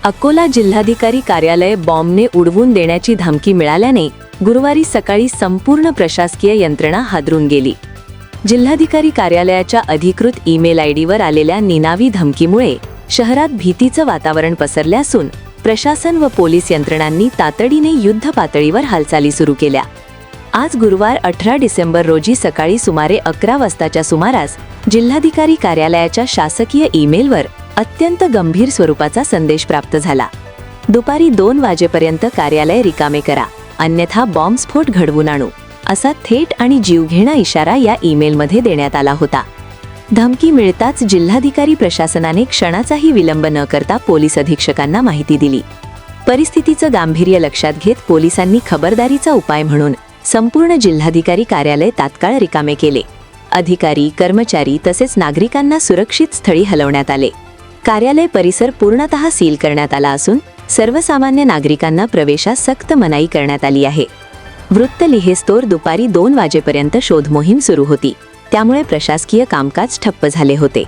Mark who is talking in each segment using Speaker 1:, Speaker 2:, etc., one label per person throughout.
Speaker 1: अकोला जिल्हाधिकारी कार्यालय बॉम्बने उडवून देण्याची धमकी मिळाल्याने गुरुवारी सकाळी संपूर्ण प्रशासकीय यंत्रणा हादरून गेली. जिल्हाधिकारी कार्यालयाच्या अधिकृत ईमेल आयडीवर आलेल्या निनावी धमकीमुळे शहरात भीतीचं वातावरण पसरले असून प्रशासन व पोलीस यंत्रणांनी तातडीने युद्ध पातळीवर हालचाली सुरू केल्या. आज गुरुवार 18 डिसेंबर रोजी सकाळी सुमारे 11 वाजताच्या सुमारास जिल्हाधिकारी कार्यालयाच्या शासकीय ईमेलवर अत्यंत गंभीर स्वरूपाचा संदेश प्राप्त झाला. दुपारी 2 वाजेपर्यंत कार्यालय रिकामे करा, अन्यथा बॉम्बस्फोट घडवून आणू, असा थेट आणि जीवघेणा इशारा या ईमेलमध्ये देण्यात आला होता. धमकी मिळताच जिल्हाधिकारी प्रशासनाने क्षणाचाही विलंब न करता पोलीस अधीक्षकांना माहिती दिली. परिस्थितीचं गांभीर्य लक्षात घेत पोलिसांनी खबरदारीचा उपाय म्हणून संपूर्ण जिल्हाधिकारी कार्यालय तात्काळ रिकामे केले. अधिकारी, कर्मचारी तसेच नागरिकांना सुरक्षित स्थळी हलवण्यात आले. कार्यालय परिसर पूर्णतः सील करण्यात आला असून सर्वसामान्य नागरिकांना प्रवेशास सक्त मनाई करण्यात आली आहे. वृत्त लिहेस्तोवर दुपारी 2 वाजेपर्यंत शोध मोहीम सुरू होती, त्यामुळे प्रशासकीय कामकाज ठप्प झाले होते.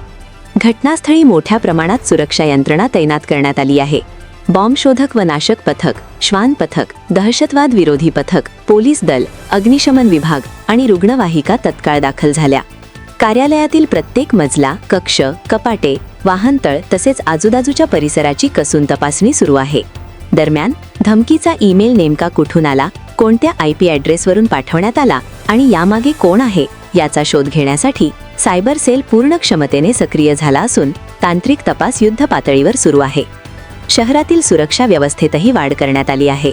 Speaker 1: घटनास्थळी मोठ्या प्रमाणात सुरक्षा यंत्रणा तैनात करण्यात आली आहे. बॉम्ब शोधक व नाशक पथक, श्वान पथक, दहशतवाद विरोधी पथक, पोलीस दल, अग्निशमन विभाग आणि रुग्णवाहिका तत्काळ दाखल झाल्या. कार्यालयातील प्रत्येक मजला, कक्ष, कपाटे, वाहनतळ तसेच आजूबाजूच्या परिसराची कसून तपासणी सुरू आहे. दरम्यान धमकीचा ईमेल नेमका कुठून आला, कोणत्या IP ॲड्रेसवरून पाठवण्यात आला आणि यामागे कोण आहे याचा शोध घेण्यासाठी सायबर सेल पूर्ण क्षमतेने सक्रिय झाला असून तांत्रिक तपास युद्ध पातळीवर सुरू आहे. शहरातील सुरक्षा व्यवस्थेतही वाढ करण्यात आली आहे.